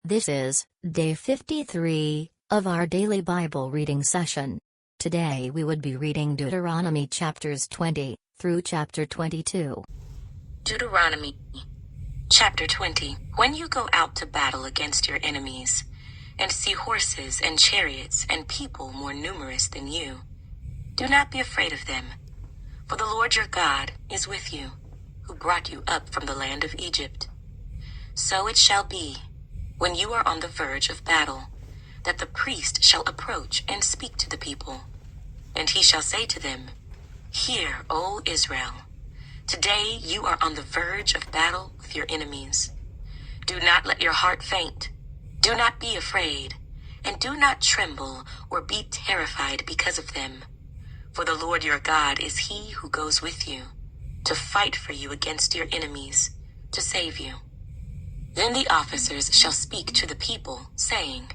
This is day 53 of our daily Bible reading session. Today we would be reading Deuteronomy chapters 20 through chapter 22. Deuteronomy Chapter 20. When you go out to battle against your enemies, and see horses and chariots and people more numerous than you, do not be afraid of them, for the Lord your God is with you, who brought you up from the land of Egypt. So it shall be, when you are on the verge of battle, that the priest shall approach and speak to the people. And he shall say to them, Hear, O Israel, today you are on the verge of battle with your enemies. Do not let your heart faint. Do not be afraid, and do not tremble or be terrified because of them. For the Lord your God is he who goes with you, to fight for you against your enemies, to save you. Then the officers shall speak to the people, saying,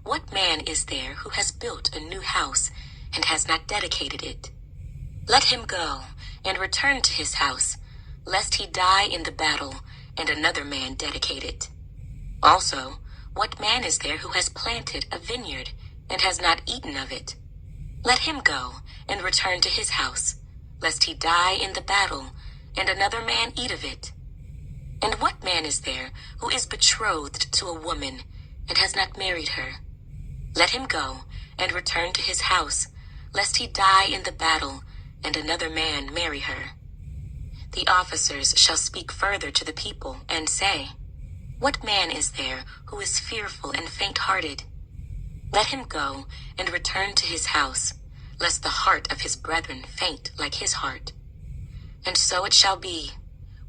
What man is there who has built a new house and has not dedicated it? Let him go and return to his house, lest he die in the battle and another man dedicate it. Also, what man is there who has planted a vineyard and has not eaten of it? Let him go and return to his house, lest he die in the battle and another man eat of it. And what man is there who is betrothed to a woman and has not married her? Let him go and return to his house, lest he die in the battle and another man marry her. The officers shall speak further to the people and say, What man is there who is fearful and faint-hearted? Let him go and return to his house, lest the heart of his brethren faint like his heart. And so it shall be,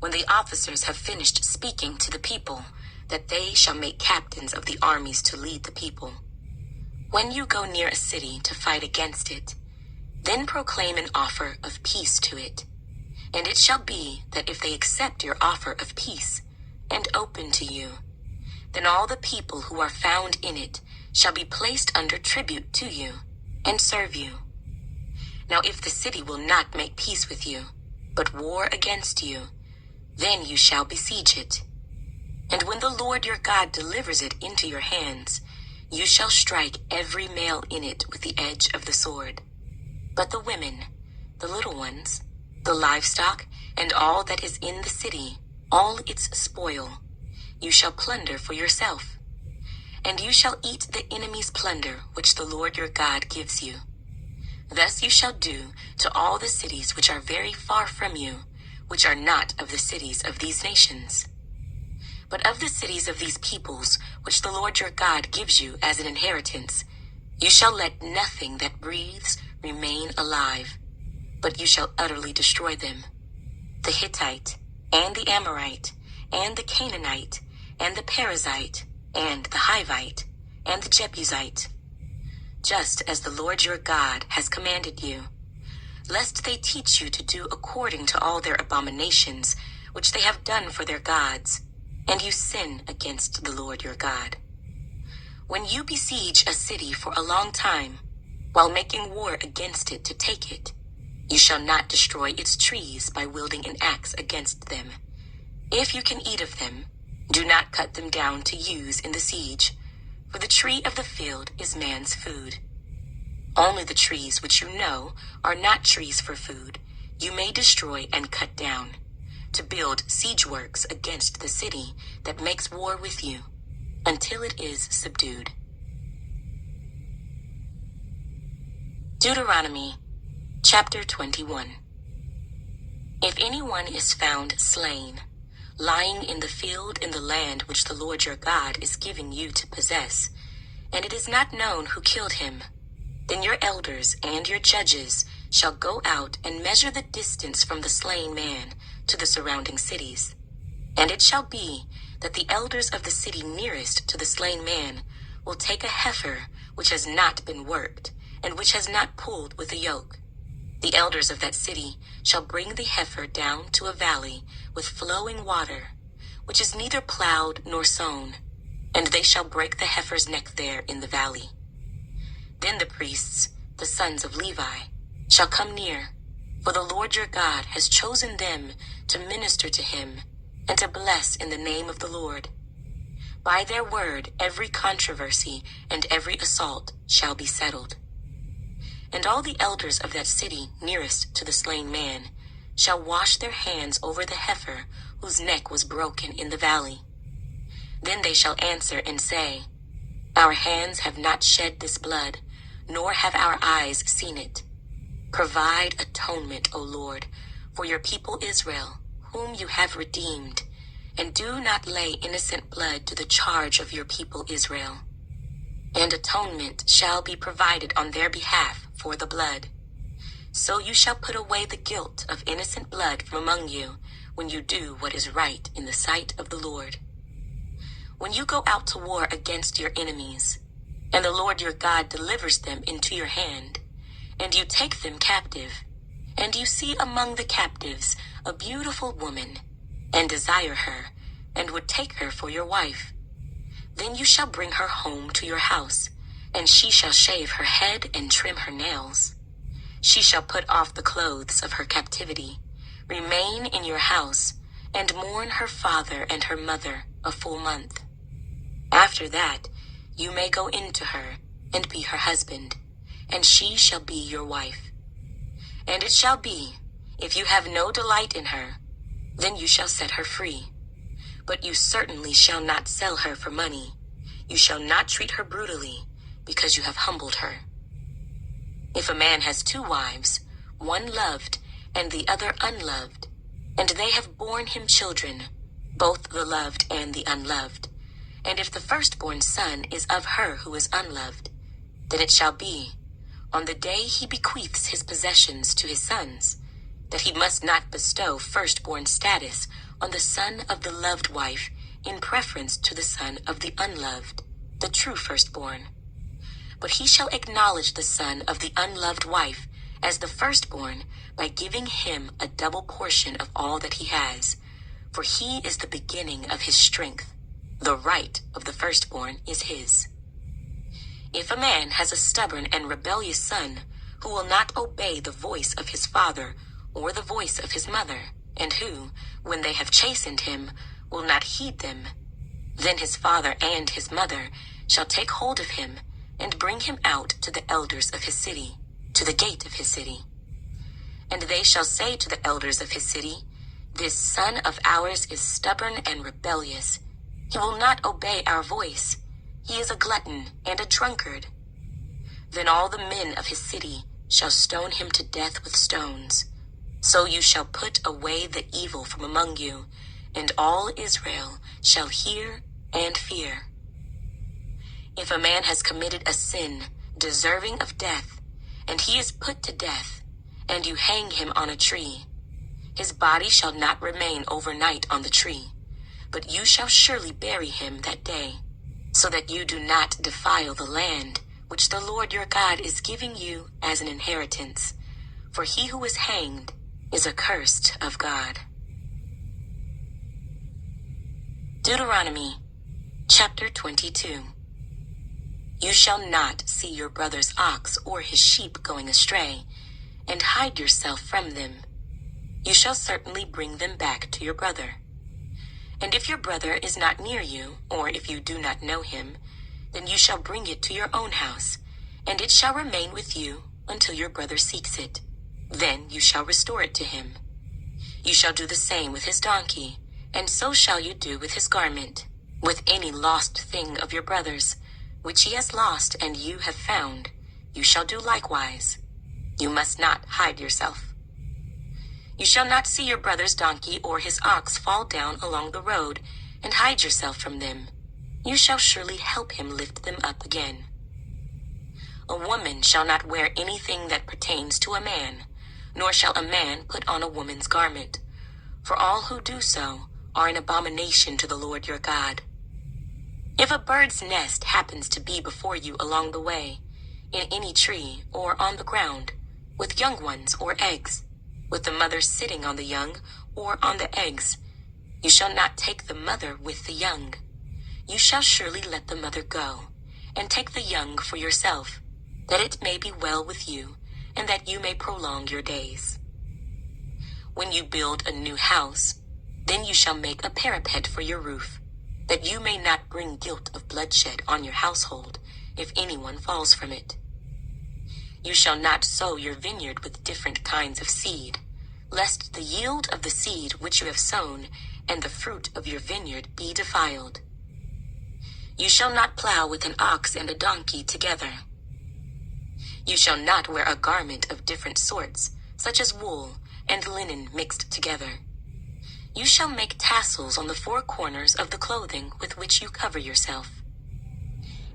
when the officers have finished speaking to the people, that they shall make captains of the armies to lead the people. When you go near a city to fight against it, then proclaim an offer of peace to it. And it shall be that if they accept your offer of peace and open to you, then all the people who are found in it shall be placed under tribute to you and serve you. Now if the city will not make peace with you, but war against you, then you shall besiege it. And when the Lord your God delivers it into your hands, you shall strike every male in it with the edge of the sword. But the women, the little ones, the livestock, and all that is in the city, all its spoil, you shall plunder for yourself. And you shall eat the enemy's plunder which the Lord your God gives you. Thus you shall do to all the cities which are very far from you, which are not of the cities of these nations. But of the cities of these peoples, which the Lord your God gives you as an inheritance, you shall let nothing that breathes remain alive, but you shall utterly destroy them. The Hittite, and the Amorite, and the Canaanite, and the Perizzite, and the Hivite, and the Jebusite, just as the Lord your God has commanded you, lest they teach you to do according to all their abominations, which they have done for their gods, and you sin against the Lord your God. When you besiege a city for a long time, while making war against it to take it, you shall not destroy its trees by wielding an axe against them. If you can eat of them, do not cut them down to use in the siege, for the tree of the field is man's food. Only the trees which you know are not trees for food, you may destroy and cut down, to build siege works against the city that makes war with you, until it is subdued. Deuteronomy Chapter 21. If anyone is found slain, lying in the field in the land which the Lord your God is giving you to possess, and it is not known who killed him, then your elders and your judges shall go out and measure the distance from the slain man to the surrounding cities. And it shall be that the elders of the city nearest to the slain man will take a heifer which has not been worked, and which has not pulled with a yoke. The elders of that city shall bring the heifer down to a valley with flowing water, which is neither plowed nor sown, and they shall break the heifer's neck there in the valley. Then the priests, the sons of Levi, shall come near, for the Lord your God has chosen them to minister to him and to bless in the name of the Lord. By their word every controversy and every assault shall be settled. And all the elders of that city nearest to the slain man shall wash their hands over the heifer whose neck was broken in the valley. Then they shall answer and say, Our hands have not shed this blood, nor have our eyes seen it. Provide atonement, O Lord, for your people Israel, whom you have redeemed, and do not lay innocent blood to the charge of your people Israel. And atonement shall be provided on their behalf for the blood. So you shall put away the guilt of innocent blood from among you when you do what is right in the sight of the Lord. When you go out to war against your enemies, and the Lord your God delivers them into your hand, and you take them captive, and you see among the captives a beautiful woman, and desire her, and would take her for your wife, then you shall bring her home to your house, and she shall shave her head and trim her nails. She shall put off the clothes of her captivity, remain in your house, and mourn her father and her mother a full month. After that, you may go in to her, and be her husband, and she shall be your wife. And it shall be, if you have no delight in her, then you shall set her free. But you certainly shall not sell her for money. You shall not treat her brutally, because you have humbled her. If a man has 2 wives, one loved and the other unloved, and they have borne him children, both the loved and the unloved, and if the firstborn son is of her who is unloved, then it shall be, on the day he bequeaths his possessions to his sons, that he must not bestow firstborn status on the son of the loved wife in preference to the son of the unloved, the true firstborn. But he shall acknowledge the son of the unloved wife as the firstborn by giving him a double portion of all that he has, for he is the beginning of his strength. The right of the firstborn is his. If a man has a stubborn and rebellious son who will not obey the voice of his father or the voice of his mother, and who, when they have chastened him, will not heed them, then his father and his mother shall take hold of him and bring him out to the elders of his city, to the gate of his city. And they shall say to the elders of his city, This son of ours is stubborn and rebellious. He will not obey our voice. He is a glutton and a drunkard. Then all the men of his city shall stone him to death with stones. So you shall put away the evil from among you, and all Israel shall hear and fear. If a man has committed a sin deserving of death, and he is put to death, and you hang him on a tree, his body shall not remain overnight on the tree, but you shall surely bury him that day, so that you do not defile the land which the Lord your God is giving you as an inheritance, for he who is hanged is accursed of God. Deuteronomy Chapter 22. You shall not see your brother's ox or his sheep going astray, and hide yourself from them. You shall certainly bring them back to your brother. And if your brother is not near you, or if you do not know him, then you shall bring it to your own house, and it shall remain with you until your brother seeks it. Then you shall restore it to him. You shall do the same with his donkey, and so shall you do with his garment, with any lost thing of your brother's, which he has lost and you have found. You shall do likewise. You must not hide yourself. You shall not see your brother's donkey or his ox fall down along the road, and hide yourself from them. You shall surely help him lift them up again. A woman shall not wear anything that pertains to a man, nor shall a man put on a woman's garment, for all who do so are an abomination to the Lord your God. If a bird's nest happens to be before you along the way, in any tree or on the ground, with young ones or eggs, with the mother sitting on the young or on the eggs, you shall not take the mother with the young. You shall surely let the mother go, and take the young for yourself, that it may be well with you, and that you may prolong your days. When you build a new house, then you shall make a parapet for your roof. that you may not bring guilt of bloodshed on your household if anyone falls from it. You shall not sow your vineyard with different kinds of seed, lest the yield of the seed which you have sown and the fruit of your vineyard be defiled. You shall not plow with an ox and a donkey together. You shall not wear a garment of different sorts, such as wool and linen mixed together. You shall make tassels on the four corners of the clothing with which you cover yourself.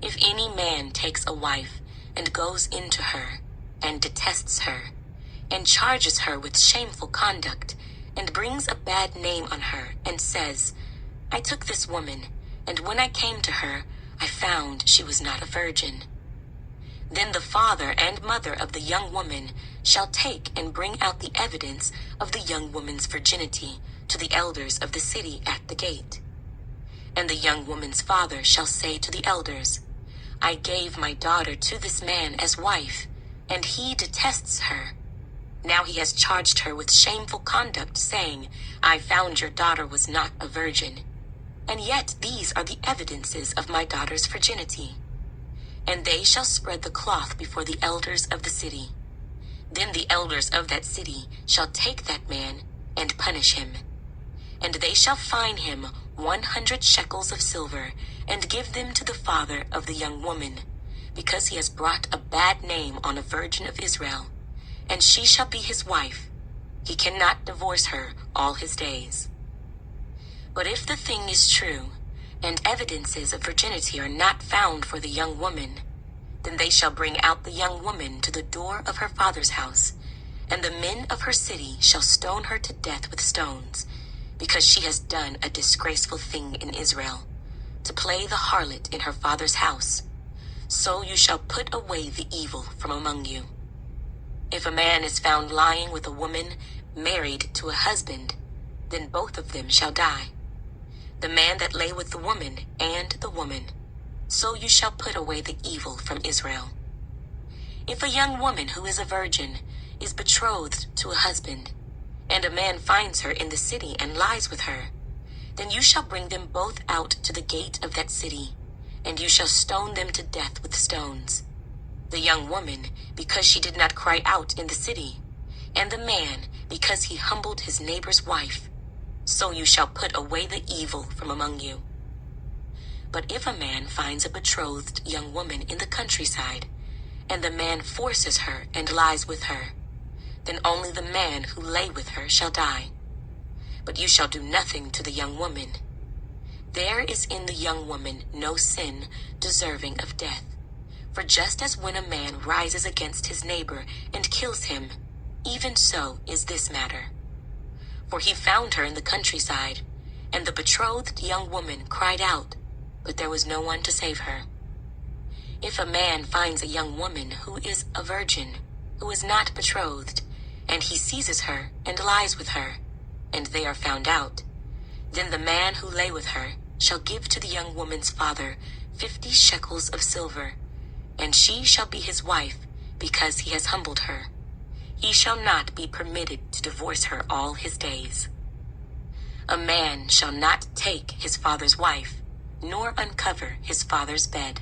If any man takes a wife and goes into her, and detests her, and charges her with shameful conduct, and brings a bad name on her, and says, I took this woman, and when I came to her, I found she was not a virgin. Then the father and mother of the young woman shall take and bring out the evidence of the young woman's virginity to the elders of the city at the gate. And the young woman's father shall say to the elders, I gave my daughter to this man as wife, and he detests her. Now he has charged her with shameful conduct, saying, I found your daughter was not a virgin. And yet these are the evidences of my daughter's virginity. And they shall spread the cloth before the elders of the city. Then the elders of that city shall take that man and punish him. And they shall fine him 100 shekels of silver, and give them to the father of the young woman, because he has brought a bad name on a virgin of Israel, and she shall be his wife. He cannot divorce her all his days. But if the thing is true, and evidences of virginity are not found for the young woman, then they shall bring out the young woman to the door of her father's house, and the men of her city shall stone her to death with stones, because she has done a disgraceful thing in Israel, to play the harlot in her father's house. So you shall put away the evil from among you. If a man is found lying with a woman married to a husband, then both of them shall die, the man that lay with the woman and the woman. So you shall put away the evil from Israel. If a young woman who is a virgin is betrothed to a husband, and a man finds her in the city and lies with her, then you shall bring them both out to the gate of that city, and you shall stone them to death with stones. The young woman, because she did not cry out in the city, and the man, because he humbled his neighbor's wife. So you shall put away the evil from among you. But if a man finds a betrothed young woman in the countryside, and the man forces her and lies with her, then only the man who lay with her shall die. But you shall do nothing to the young woman. There is in the young woman no sin deserving of death. For just as when a man rises against his neighbor and kills him, even so is this matter. For he found her in the countryside, and the betrothed young woman cried out, but there was no one to save her. If a man finds a young woman who is a virgin, who is not betrothed, and he seizes her and lies with her, and they are found out, then the man who lay with her shall give to the young woman's father 50 shekels of silver, and she shall be his wife, because he has humbled her. He shall not be permitted to divorce her all his days. A man shall not take his father's wife, nor uncover his father's bed.